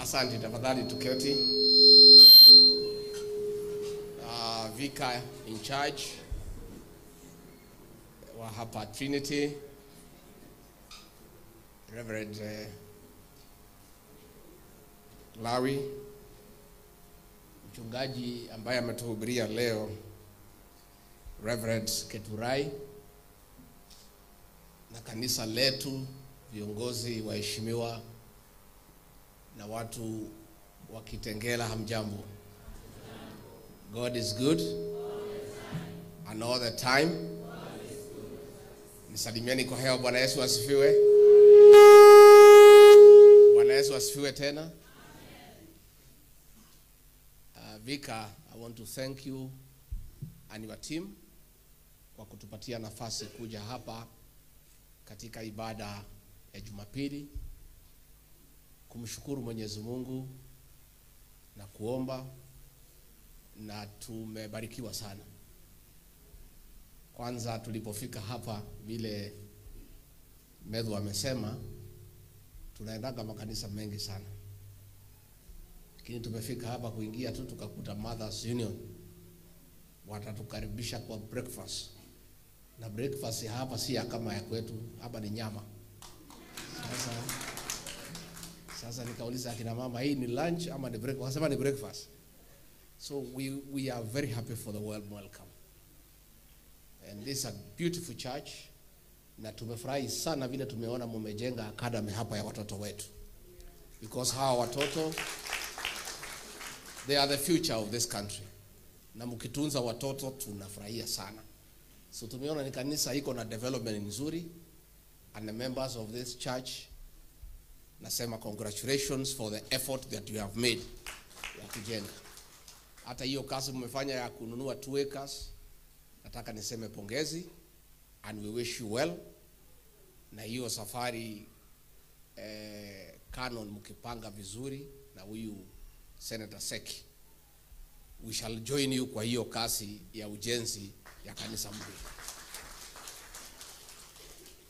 Asante, tafadhali tuketi. Vicar in charge wa hapa Trinity, Reverend Lawi, mchungaji ambaye ametuhubiria leo Reverend Keturai, na kanisa letu, viongozi waheshimiwa na watu wa Kitengela, hamjambo. God is good and all the time. Nisalimieni kwa hewa. Bwana Yesu asifiwe. Bwana Yesu asifiwe tena. Vicar, I want to thank you and your team kwa kutupatia nafasi kuja hapa katika ibada ya Jumapili kumshukuru Mwenyezi Mungu na kuomba, na tumebarikiwa sana. Kwanza tulipofika hapa, vile Medhu amesema, tunaendaga makanisa mengi sana, lakini tumefika hapa kuingia tu tukakuta Mothers Union watatukaribisha kwa breakfast, na breakfast hapa si kama ya kwetu, hapa ni nyama. Sasa nikauliza akina mama, hii ni lunch ama ni breakfast? Wasema ni breakfast. So we are very happy for the warm welcome. And this is a beautiful church. Na tumefurahi sana vile tumeona mumejenga academy hapa ya watoto wetu. Because hawa watoto, they are the future of this country. Na mkitunza watoto tunafurahia sana. So tumeona ni kanisa iko na development nzuri, and the members of this church, nasema congratulations for the effort that you have made ya kujenga. Hata hiyo kazi mmefanya ya kununua 2 acres, nataka niseme pongezi, and we wish you well. Na hiyo safari Canon mkipanga vizuri na huyu Senator Seki, we shall join you kwa hiyo kazi ya ujenzi ya kanisa mpya.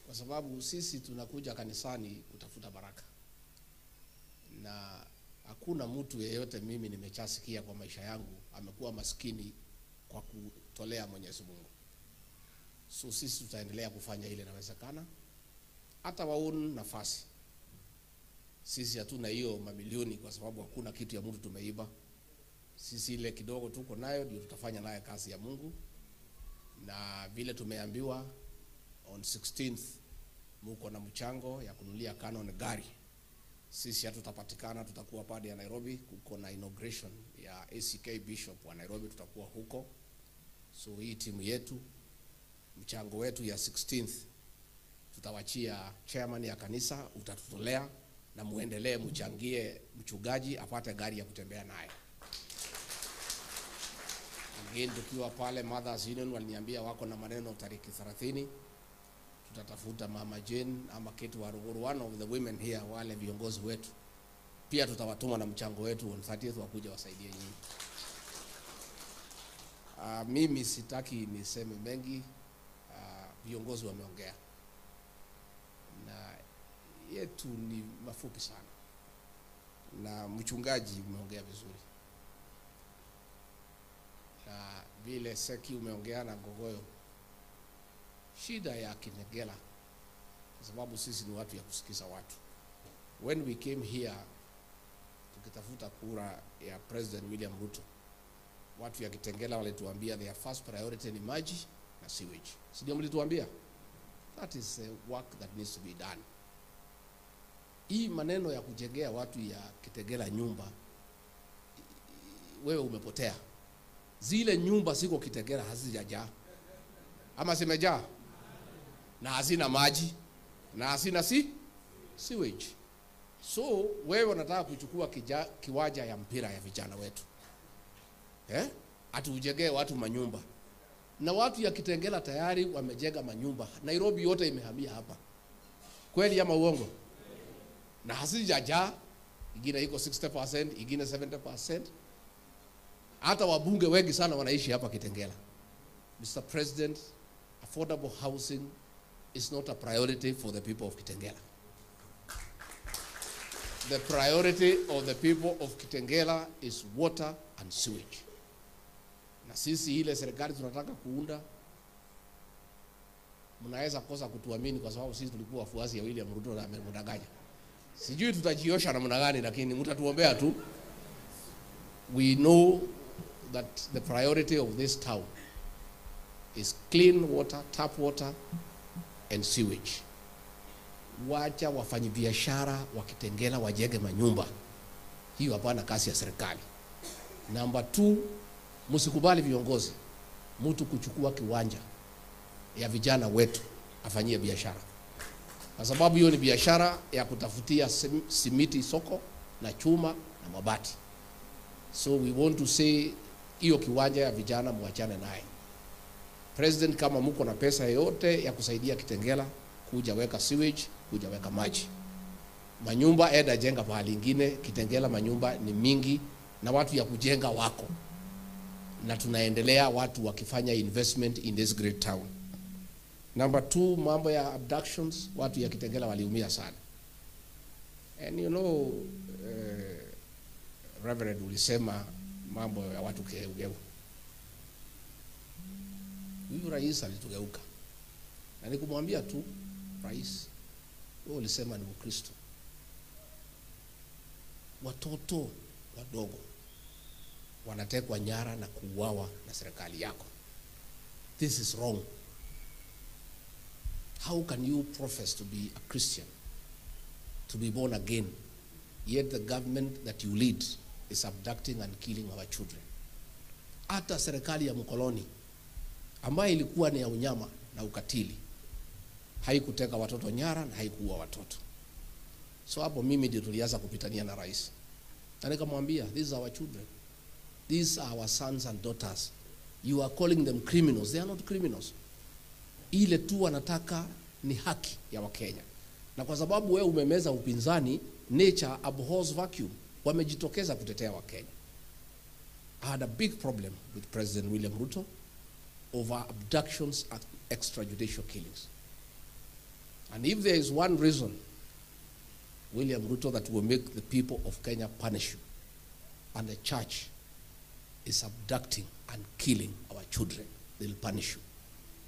Kwa sababu sisi tunakuja kanisani kutafuta baraka, na hakuna mtu yeyote mimi nimechasikia kwa maisha yangu amekuwa maskini kwa kutolea Mwenyezi Mungu. So sisi tutaendelea kufanya ile inawezekana, hata waone nafasi. Sisi hatuna hiyo mamilioni kwa sababu hakuna kitu ya mtu tumeiba. Sisi ile kidogo tuko nayo ndio tutafanya naye kazi ya Mungu. Na vile tumeambiwa on 16th muko na mchango ya kununulia Canon gari. Sisi hatutapatikana, tutakuwa pale ya Nairobi, kuko na inauguration ya ACK Bishop wa Nairobi, tutakuwa huko. So hii timu yetu, mchango wetu ya 16th tutawachia chairman ya kanisa, utatutolea na muendelee mchangie mchungaji apate gari ya kutembea naye. Again, tukiwa pale Mothers Union waliniambia wako na maneno tariki 30, tutatafuta Mama Jane ama Kate Waruguru, one of the women here, wale viongozi wetu. Pia tutawatuma na mchango wetu on 30th wakuja wasaidie nyinyi. Mimi sitaki niseme mengi, viongozi wameongea. Na yetu ni mafupi sana. Na mchungaji umeongea vizuri. Na vile Seki umeongea na Ngogoyo. Shida ya Kitengela, kwa sababu sisi ni watu ya kusikiza watu. When we came here tukitafuta kura ya President William Ruto, watu ya Kitengela walituambia their first priority ni maji na sewage. Si ndio mlituambia? That is work that needs to be done. Hii maneno ya kujengea watu ya Kitengela nyumba, wewe umepotea. Zile nyumba siko Kitengela hazijajaa. Ama zimejaa? Na hazina maji na hazina sewage. So wewe unataka kuchukua kiwanja ya mpira ya vijana wetu, atujengee watu manyumba, na watu ya Kitengela tayari wamejenga manyumba. Nairobi yote imehamia hapa. Kweli ama uongo? Na hazijajaa, ingine iko 60%, ingine 70%. Hata wabunge wengi sana wanaishi hapa Kitengela. Mr. President, affordable housing is not a priority for the people of Kitengela. the priority of the people of Kitengela is water and sewage. Na sisi ile serikali tunataka kuunda, mnaweza kosa kutuamini kwa sababu sisi tulikuwa wafuasi ya William Ruto na amemdanganya. Sijui tutajiosha namna gani, lakini mtatuombea tu. We know that the priority of this town is clean water, tap water and sewage. Wacha wafanyabiashara wa Kitengela wajenge manyumba. Hiyo hapana kazi ya serikali. Number 2, msikubali viongozi mtu kuchukua kiwanja ya vijana wetu afanyie biashara. Kwa sababu hiyo ni biashara ya kutafutia simiti soko na chuma na mabati. So we want to say hiyo kiwanja ya vijana muachane naye. President, kama mko na pesa yote ya kusaidia Kitengela, kuja weka sewage, kuja weka maji. Manyumba eda jenga pahali ingine. Kitengela manyumba ni mingi na watu ya kujenga wako. Na tunaendelea watu wakifanya investment in this great town. Number 2, mambo ya abductions, watu ya Kitengela waliumia sana. And you know, Reverend ulisema mambo ya watu kugeu. Huyu rais alitugeuka. Na nikumwambia tu, rais, wewe ulisema ni Mkristo. Watoto wadogo wanatekwa nyara na kuuawa na serikali yako. This is wrong. How can you profess to be a Christian, to be born again, yet the government that you lead is abducting and killing our children? Hata serikali ya mkoloni ambayo ilikuwa ni ya unyama na ukatili haikuteka watoto nyara na haikuua watoto. So hapo mimi ndio tulianza kupitania na rais. Na nikamwambia, these are our children. These are our sons and daughters. You are calling them criminals. They are not criminals. Ile tu wanataka ni haki ya Wakenya. Na kwa sababu wewe umemeza upinzani, nature abhors vacuum. Wamejitokeza kutetea Wakenya. I had a big problem with President William Ruto over abductions and extrajudicial killings. And if there is one reason, William Ruto, that will make the people of Kenya punish you, and the church is abducting and killing our children, they'll punish you.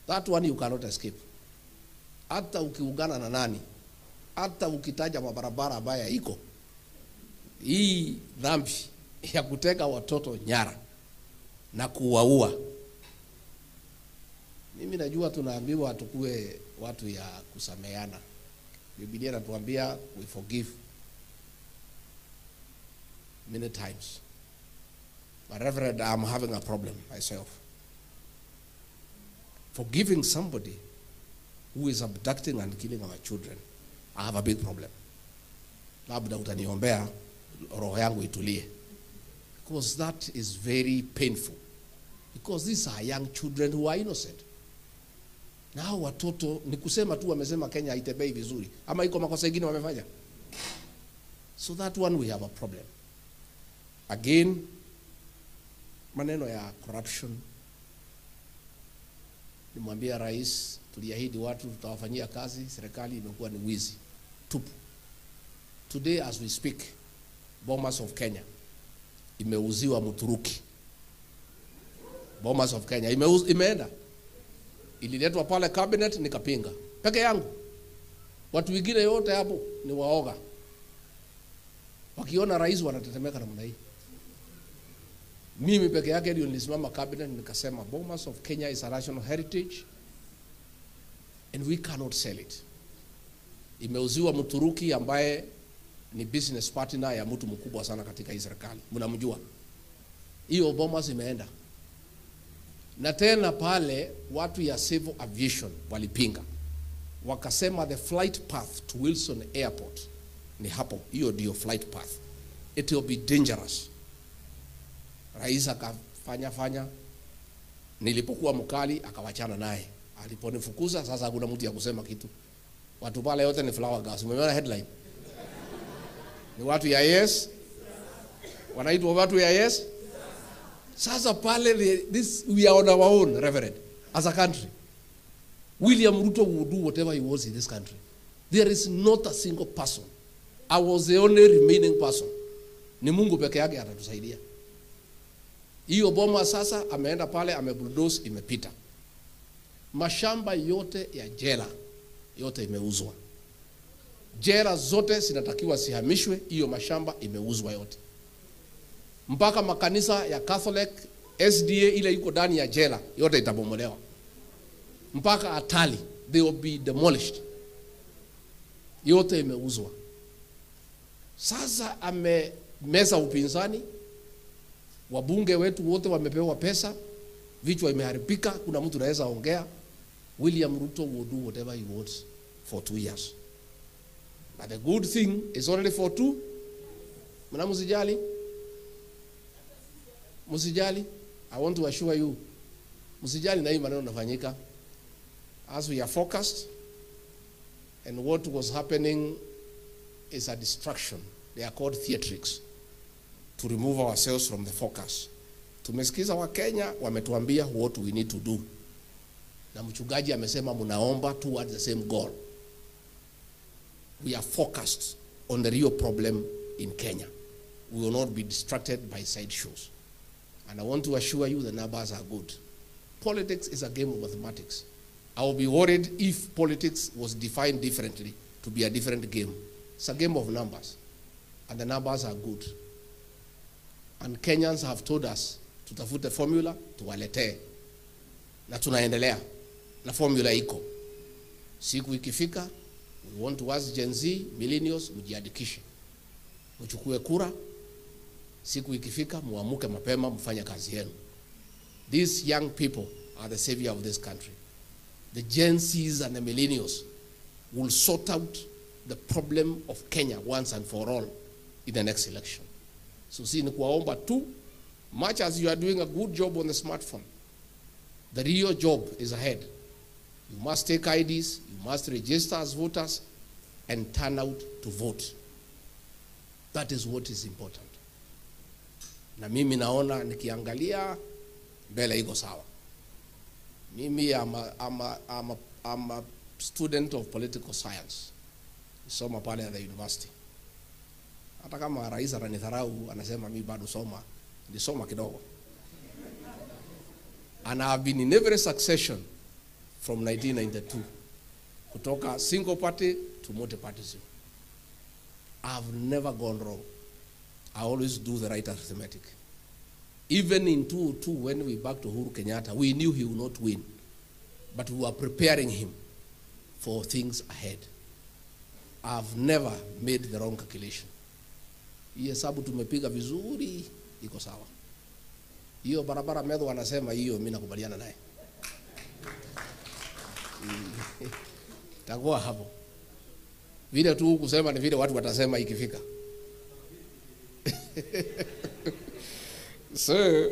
That one you cannot escape. Hata ukiungana na nani, hata ukitaja mabarabara ambayo iko, hii dhambi ya kuteka watoto nyara na kuwaua. Mimi najua tunaambiwa tukue watu ya kusameheana. Biblia inatuambia we forgive many times. But Reverend, I'm having a problem myself. Forgiving somebody who is abducting and killing our children, I have a big problem. Labda utaniombea roho yangu itulie. Because that is very painful. Because these are young children who are innocent. Na hao watoto ni kusema tu wamesema Kenya haitembei vizuri, ama iko makosa mengine wamefanya. So that one we have a problem. Again, maneno ya corruption. Nimwambia rais, tuliahidi watu tutawafanyia kazi, serikali imekuwa ni wizi tupu. Today as we speak, Bomas of Kenya imeuziwa Mturuki. Bomas of Kenya imeenda. Ililetwa pale cabinet nikapinga. Peke yangu. Watu wengine yote hapo ni waoga. Wakiona rais wanatetemeka namna hii. Mimi peke yake ndio nilisimama cabinet nikasema Bomas of Kenya is a national heritage and we cannot sell it. Imeuziwa Mturuki ambaye ni business partner ya mtu mkubwa sana katika hii serikali. Mnamjua. Hiyo Bomas imeenda. Na tena pale watu ya civil aviation walipinga. Wakasema the flight path to Wilson Airport ni hapo. Hiyo ndio flight path. It will be dangerous. Rais akafanya. Nilipokuwa mkali akawachana naye. Aliponifukuza sasa hakuna mtu ya kusema kitu. Watu pale yote ni flower gas. Umeona headline? Ni watu ya yes. Wanaitwa watu ya yes. Sasa pale we are on our own, Reverend, as a country. William Ruto will do whatever he wants in this country. There is not a single person I was the only remaining person. Ni Mungu peke yake atatusaidia. Hiyo boma sasa ameenda pale amebulldoze imepita. Mashamba yote ya jela yote imeuzwa. Jela zote zinatakiwa sihamishwe, hiyo mashamba imeuzwa yote. Mpaka makanisa ya Catholic, SDA ile iko ndani ya jela yote itabomolewa. Mpaka Atali, they will be demolished. Yote imeuzwa. Sasa amemeza upinzani, wabunge wetu wote wamepewa pesa, vichwa imeharibika, kuna mtu anaweza ongea. William Ruto will do whatever he wants for 2 years. But the good thing is only for 2. Mna msijali? Msijali? I want to assure you. Msijali na hii maneno yanafanyika. As we are focused, and what was happening is a distraction. They are called theatrics. To remove ourselves from the focus. Tumesikiza wa Kenya wametuambia what we need to do. Na mchungaji amesema mnaomba towards the same goal. We are focused on the real problem in Kenya. We will not be distracted by sideshows. And I want to assure you the numbers are good. Politics is a game of mathematics. I will be worried if politics was defined differently to be a different game. It's a game of numbers. And the numbers are good. And Kenyans have told us, tutafute formula, tuwaletee. Na tunaendelea. Na formula iko. Siku ikifika, we want to ask Gen Z, millennials, mjiandikishe. Mchukue kura. Siku ikifika, muamuke mapema, mfanye kazi yenu. These young people are the savior of this country. The Gen Zs and the millennials will sort out the problem of Kenya once and for all in the next election. So si ni kuwaomba tu, much as you are doing a good job on the smartphone, the real job is ahead. You must take IDs, you must register as voters, and turn out to vote. That is what is important. Na mimi naona nikiangalia mbele iko sawa. Mimi I'm a student of political science. Soma pale at the university. Hata kama rais ananidharau anasema mimi bado soma, nilisoma kidogo. And I have been in every succession from 1992. Kutoka single party to multi-partyism. I have never gone wrong. I always do the right arithmetic. Even in 2002, when we backed to Uhuru Kenyatta, we knew he would not win. But we were preparing him for things ahead. I've never made the wrong calculation. Hii hesabu tumepiga vizuri, iko sawa. Hiyo barabara Medho wanasema hiyo mimi nakubaliana naye. Takuwa hapo. Vile tu kusema ni vile watu watasema ikifika. So,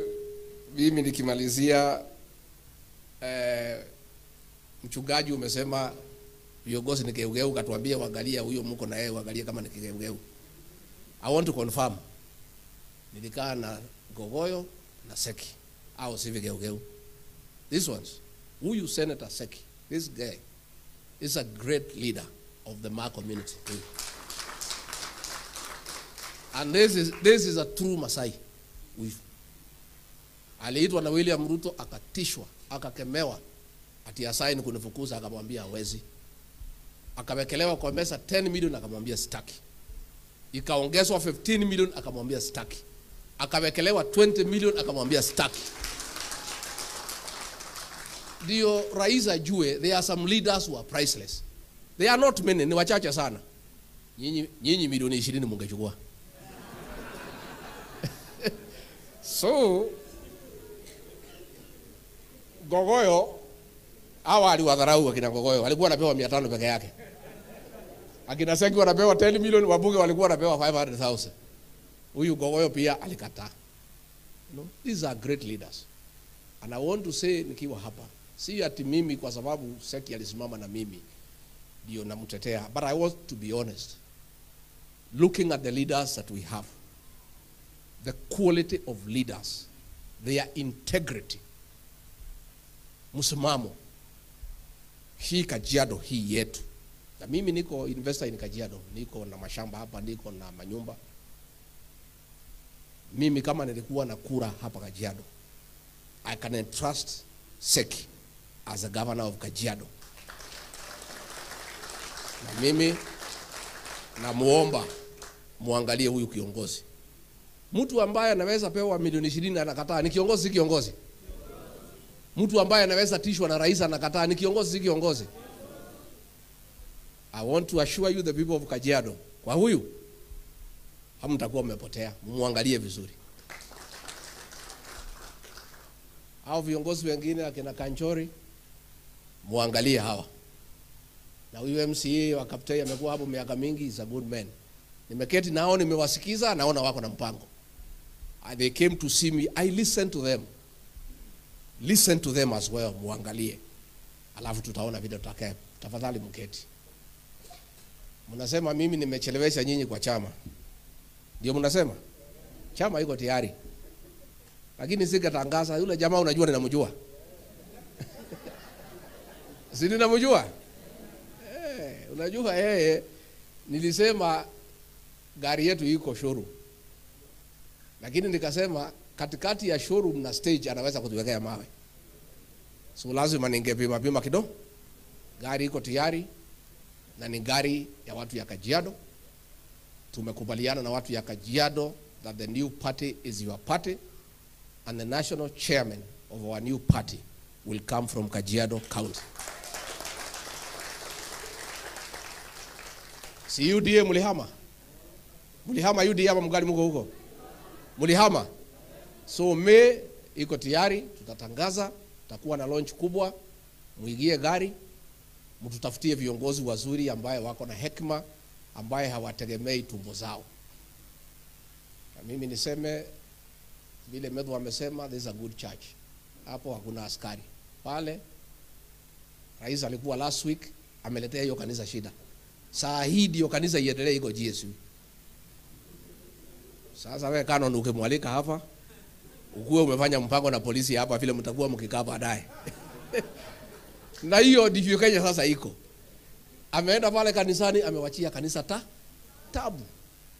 mimi nikimalizia, mchungaji umesema viongozi ni kigeugeu, katuambia waangalia huyo mko na yeye waangalie kama ni kigeugeu. I want to confirm. Nilikaa na Gogoyo na Seki au si vigeugeu. These ones, huyu Senator Seki, this guy is a great leader of the Maa community. And this is a true Masai. Aliitwa na William Ruto akatishwa, akakemewa, ati asaini kunifukuza, akamwambia hawezi. Akawekelewa kwa mesa 10 million, akamwambia sitaki. Ikaongezwa 15 million, akamwambia sitaki. Akawekelewa 20 million, akamwambia sitaki. Ndio rais ajue there are some leaders who are priceless. They are not many, ni wachache sana. Nyinyi milioni 20 mungechukua. So, Gogoyo, hawa aliwadharau akina Gogoyo, walikuwa wanapewa 500 peke yake. Akina Seki wanapewa 10 million, wabunge walikuwa wanapewa 500,000. Huyu Gogoyo pia alikataa. These are great leaders. And I want to say nikiwa hapa, si ati mimi kwa sababu Seki alisimama na mimi ndio namtetea, but I want to be honest. Looking at the leaders that we have, the quality of leaders, their integrity, msimamo, hii Kajiado hii yetu, Na mimi niko investor in Kajiado, niko na mashamba hapa, niko na manyumba. Mimi kama nilikuwa na kura hapa Kajiado, I can entrust Seki as a governor of Kajiado. Na mimi namuomba muangalie huyu kiongozi. Mtu ambaye anaweza pewa milioni 20 anakataa, ni kiongozi si kiongozi? Mtu ambaye anaweza tishwa na rais anakataa, ni kiongozi si kiongozi? I want to assure you the people of Kajiado, kwa huyu hamtakuwa mmepotea, muangalie vizuri. Hao viongozi wengine akina Kanchori muangalie hawa. Na huyu MCA wa Kaptei amekuwa hapo miaka mingi, is a good man. Nimeketi nao, nimewasikiza, naona wako na mpango. They came to see me, I listened to them. Listen to them as well, muangalie. Alafu tutaona vile tutakaye. Tafadhali mketi. Mnasema mimi nimechelewesha nyinyi kwa chama. Ndio mnasema? Chama iko tayari. Lakini sikatangaza yule jamaa, unajua ninamjua. Si ninamjua? Unajua yeye, nilisema gari yetu iko showroom. Lakini nikasema katikati ya showroom na stage anaweza kutuwekea mawe. So lazima ningepima kidogo. Gari iko tayari na ni gari ya watu ya Kajiado. Tumekubaliana na watu ya Kajiado that the new party is your party and the national chairman of our new party will come from Kajiado County. Si UDA mulihama? Mulihama UDA ama mgali mko huko? Mulihama? So iko tayari, tutatangaza, tutakuwa na launch kubwa, muigie gari, mtutafutie viongozi wazuri ambaye wako na hekima, ambaye hawategemei tumbo zao. Na mimi niseme vile Medho amesema, this is a good church. Hapo hakuna askari. Pale rais alikuwa last week, ameletea hiyo kanisa shida. Saa hii ndio kanisa iendelee iko GSU. Sasa wewe Canon ukimwalika hapa, ukuwe umefanya mpango na polisi hapa vile mtakuwa mkikaa baadaye. Na hiyo ndivyo Kenya sasa iko. Ameenda pale kanisani, amewachia kanisa tabu.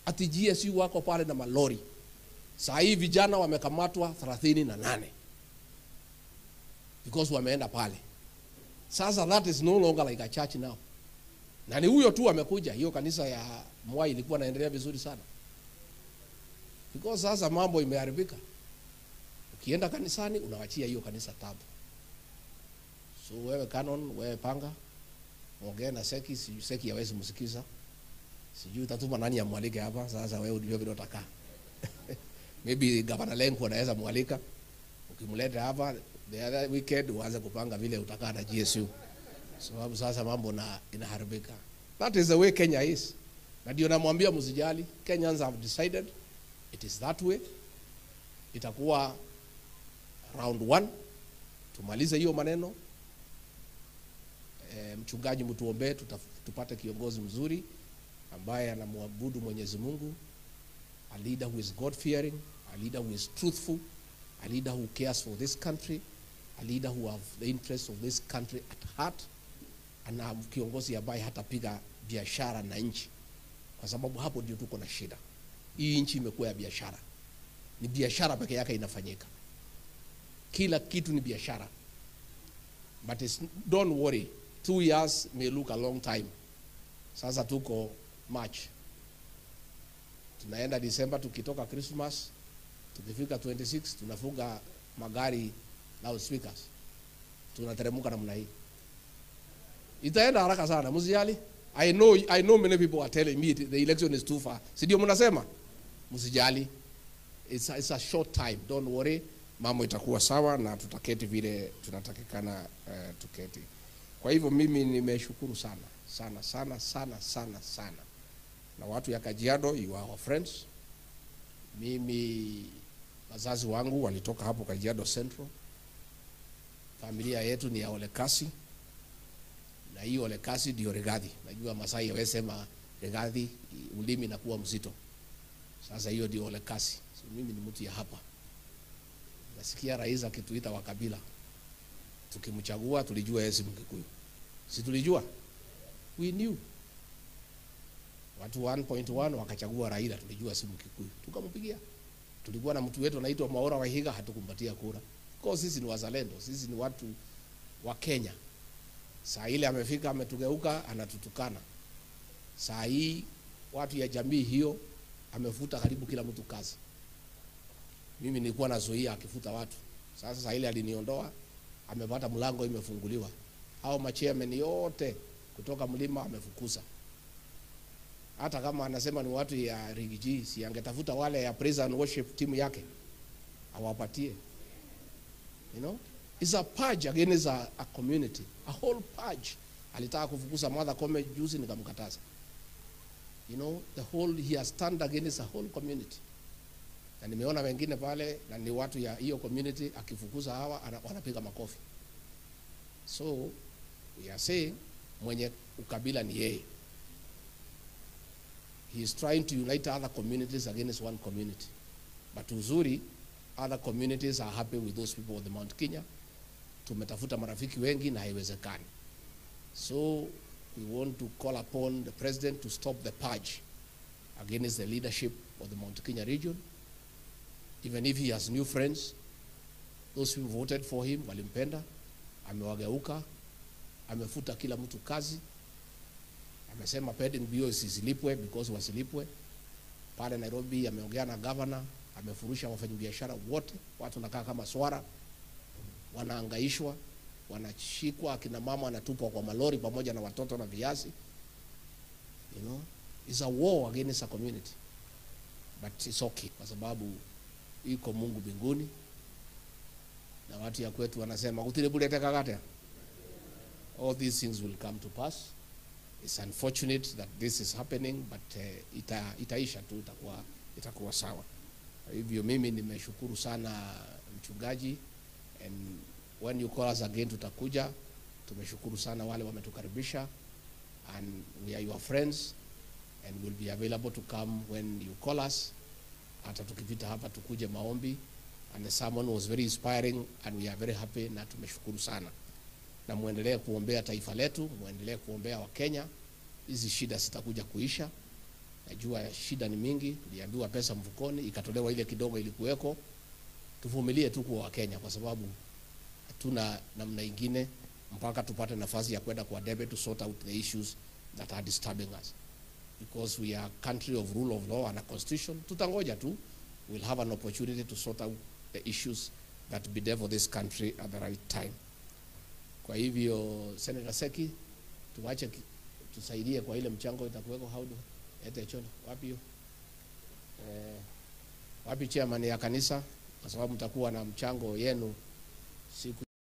Ati GSU wako pale na malori. Saa hii vijana wamekamatwa 38. Because wameenda pale. Sasa that is no longer like a church now. Na ni huyo tu amekuja, hiyo kanisa ya Mwai ilikuwa inaendelea vizuri sana. Because sasa mambo imeharibika. Ukienda kanisani unawachia hiyo kanisa tabu. So wewe Canon, wewe panga, ongea na Seki, Seki hawezi msikiza. Sijui utatuma nani amwalike hapa, sasa wewe ndio vile utakaa. Maybe Governor Lenku anaweza mwalika. Ukimleta hapa the other weekend uanze kupanga vile utakaa na GSU. Sababu sasa mambo inaharibika. That is the way Kenya is. Na ndio namwambia msijali, Kenyans have decided it is that way. Itakuwa round 1, tumalize hiyo maneno. Mchungaji mtuombe tupate kiongozi mzuri ambaye anamwabudu Mwenyezi Mungu, a leader who is God fearing, a leader who is truthful, a leader who cares for this country, a leader who have the interests of this country at heart, na kiongozi ambaye hatapiga biashara na nchi, kwa sababu hapo ndio tuko na shida. Hii nchi imekuwa ya biashara. Ni biashara pekee yake inafanyika. Kila kitu ni biashara. But don't worry, 2 years may look a long time. Sasa tuko March. Tunaenda December, tukitoka Christmas, tukifika 26 tunafunga magari loudspeakers. Tunateremka namna hii. Itaenda haraka sana, msijali. I know many people are telling me the election is too far. Si ndio mnasema? Msijali. It's a short time. Don't worry. Mambo itakuwa sawa na tutaketi vile tunatakikana tuketi. Kwa hivyo mimi nimeshukuru sana. Na watu ya Kajiado, you are our friends. Mimi wazazi wangu walitoka hapo Kajiado Central. Familia yetu ni ya Olekasi. Na hiyo Olekasi ndio Rigathi. Najua Masai wamesema Rigathi ulimi na kuwa mzito. Sasa hiyo ndio Olekasi. So mimi ni mtu ya hapa. Nasikia rais akituita wa kabila. Tukimchagua tulijua yeye si Mkikuyu. Si tulijua? We knew. Watu 1.1 wakachagua Raila, tulijua si Mkikuyu, tukampigia. Tulikuwa na mtu wetu anaitwa Mwaura Wahiga, hatukumpatia kura. Kwa sisi ni wazalendo, sisi ni watu wa Kenya. Saa ile amefika ametugeuka, anatutukana. Saa hii watu ya jamii hiyo amefuta karibu kila mtu kazi. Mimi nilikuwa nazuia akifuta watu. Sasa saa ile aliniondoa, amepata mlango imefunguliwa. Hao machairman yote kutoka mlima amefukuza. Hata kama anasema ni watu ya Rigiji, si angetafuta wale ya praise and worship timu yake awapatie. You know, it's a purge against a community, a whole purge. Alitaka kufukuza Martha Koome juzi, nikamkataza. You know, he has turned against a whole community. Na nimeona wengine pale na ni watu ya hiyo community, akifukuza hawa wanapiga makofi. So we are saying mwenye ukabila ni yeye. He is trying to unite other communities against one community. But uzuri, other communities are happy with those people of the Mount Kenya. Tumetafuta marafiki wengi na haiwezekani. So we want to call upon the president to stop the purge against the leadership of the Mount Kenya region. Even if he has new friends, those who voted for him walimpenda, amewageuka, amefuta kila mtu kazi. Amesema pending bills isilipwe because wasilipwe. Pale Nairobi ameongea na governor, amefurusha wafanyabiashara wote, watu nakaa kama swara, wanaangaishwa, wanashikwa, akina mama wanatupwa kwa malori pamoja na watoto na viazi. You know, it's a war against a community. But it's okay kwa sababu iko Mungu mbinguni. Na watu ya kwetu wanasema kutile bulete kagate. All these things will come to pass. It's unfortunate that this is happening, but itaisha tu, itakuwa sawa. Hivyo mimi nimeshukuru sana mchungaji, and when you call us again tutakuja. Tumeshukuru sana wale wametukaribisha, and we are your friends and will be available to come when you call us. Hata tukipita hapa tukuje maombi, and the sermon was very inspiring and we are very happy, na tumeshukuru sana. Na muendelee kuombea taifa letu, muendelee kuombea wa Kenya. Hizi shida sitakuja kuisha. Najua shida ni mingi, niliambiwa pesa mfukoni ikatolewa ile kidogo ilikuweko. Tuvumilie tu kwa Kenya kwa sababu hatuna namna nyingine mpaka tupate nafasi ya kwenda kwa debe to sort out the issues that are disturbing us. Because we are a country of rule of law and a constitution, tutangoja tu. We'll have an opportunity to sort out the issues that be there for this country at the right time. Kwa hivyo Senator Seki, tuache tusaidie kwa ile mchango itakuweko. How do ete chono wapi hiyo wapi chairman ya kanisa, kwa sababu mtakuwa na mchango yenu siku